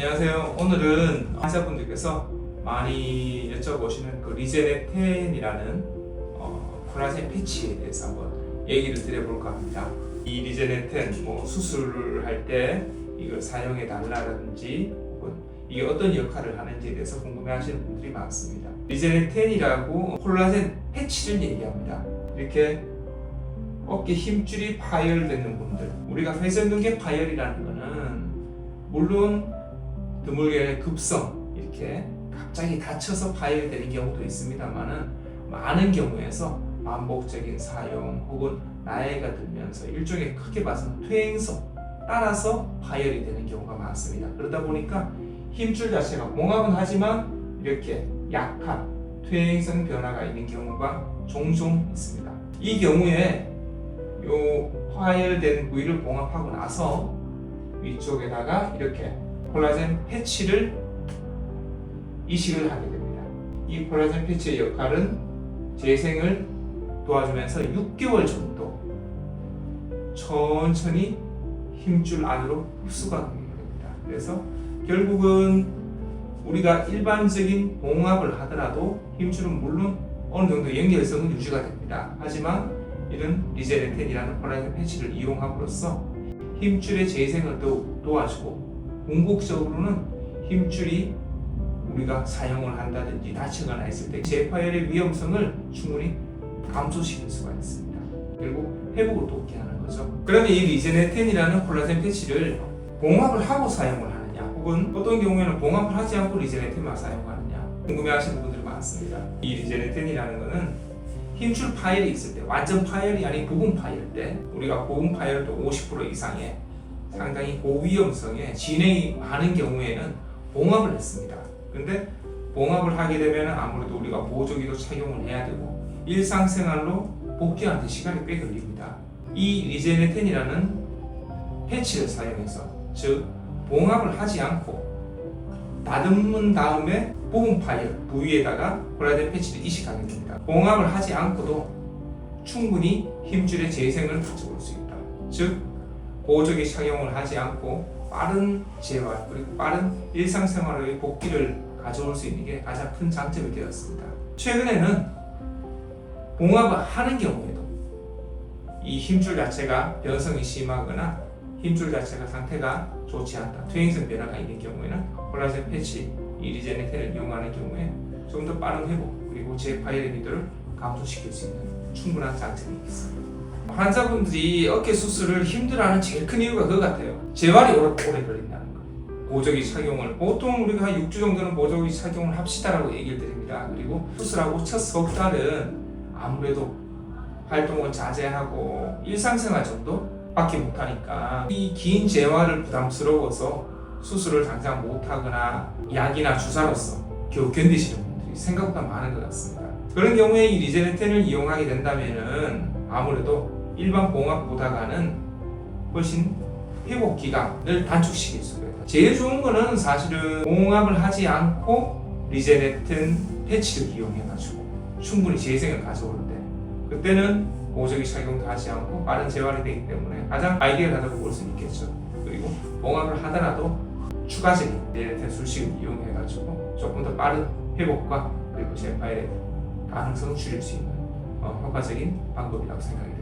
안녕하세요. 오늘은 환자분들께서 많이 여쭤보시는 그 리제네텐이라는 콜라겐 패치에 대해서 한번 얘기를 드려볼까 합니다. 이 리제네텐 수술을 할 때 이걸 사용해 달라든지 혹은 이게 어떤 역할을 하는지에 대해서 궁금해하시는 분들이 많습니다. 리제네텐이라고 콜라겐 패치를 얘기합니다. 이렇게 어깨 힘줄이 파열되는 분들, 우리가 회전근개 파열이라는 거는 물론 드물게 급성 이렇게 갑자기 다쳐서 파열이 되는 경우도 있습니다만은 많은 경우에서 반복적인 사용 혹은 나이가 들면서 일종의 크게 봐서는 퇴행성 따라서 파열이 되는 경우가 많습니다. 그러다 보니까 힘줄 자체가 봉합은 하지만 이렇게 약한 퇴행성 변화가 있는 경우가 종종 있습니다. 이 경우에 요 파열된 부위를 봉합하고 나서 위쪽에다가 이렇게 콜라겐 패치를 이식을 하게 됩니다. 이 콜라겐 패치의 역할은 재생을 도와주면서 6개월 정도 천천히 힘줄 안으로 흡수가 되게 됩니다. 그래서 결국은 우리가 일반적인 봉합을 하더라도 힘줄은 물론 어느 정도 연결성은 유지가 됩니다. 하지만 이런 리제네텐이라는 콜라겐 패치를 이용함으로써 힘줄의 재생을 도와주고 궁극적으로는 힘줄이 우리가 사용을 한다든지 다치거나 했을 때 재파열의 위험성을 충분히 감소시킬 수가 있습니다. 결국 회복을 돕게 하는 거죠. 그러면 이 리제네텐이라는 콜라겐 패치를 봉합을 하고 사용을 하느냐 혹은 어떤 경우에는 봉합을 하지 않고 리제네텐만 사용하느냐 궁금해하시는 분들이 많습니다. 이 리제네텐이라는 것은 힘줄 파열이 있을 때, 완전 파열이 아닌 부분 파열 때, 우리가 부분 파열도 50% 이상의 상당히 고위험성에 진행이 많은 경우에는 봉합을 했습니다. 근데 봉합을 하게 되면 아무래도 우리가 보조기도 착용을 해야 되고 일상생활로 복귀하는 데 시간이 꽤 걸립니다. 이 리제네텐이라는 패치를 사용해서, 즉 봉합을 하지 않고 다듬은 다음에 부분 파열 부위에다가 콜라겐 패치를 이식하게 됩니다. 봉합을 하지 않고도 충분히 힘줄의 재생을 가져올 수 있다. 즉 보조기 착용을 하지 않고 빠른 재활 그리고 빠른 일상생활의 복귀를 가져올 수 있는 게 가장 큰 장점이 되었습니다. 최근에는 봉합을 하는 경우에도 이 힘줄 자체가 변성이 심하거나 힘줄 자체가 상태가 좋지 않다, 퇴행성 변화가 있는 경우에는 콜라겐 패치, 이 리제네텐을 이용하는 경우에 좀 더 빠른 회복 그리고 재파열의 미도를 감소시킬 수 있는 충분한 장점이 있습니다. 환자분들이 어깨 수술을 힘들어하는 제일 큰 이유가 그거 같아요. 재활이 오래 걸린다는 거예요. 보조기 착용을 보통 우리가 한 6주 정도는 보조기 착용을 합시다라고 얘기를 드립니다. 그리고 수술하고 첫 석 달은 아무래도 활동을 자제하고 일상생활 정도밖에 못하니까 이 긴 재활을 부담스러워서 수술을 당장 못하거나 약이나 주사로서 겨우 견디시는 분들이 생각보다 많은 것 같습니다. 그런 경우에 이 리제네텐을 이용하게 된다면은 아무래도 일반 봉합보다는 훨씬 회복 기간을 단축시킬 수가 있다. 제일 좋은 거는 사실은 봉합을 하지 않고 리제네텐 패치를 이용해가지고 충분히 재생을 가져오는데 그때는 보조기 착용도 하지 않고 빠른 재활이 되기 때문에 가장 아이디어하다고 볼 수 있겠죠. 그리고 봉합을 하더라도 추가적인 리제네텐 술식을 이용해가지고 조금 더 빠른 회복과 그리고 재파열의 가능성을 줄일 수 있는 효과적인 방법이라고 생각이 됩니다.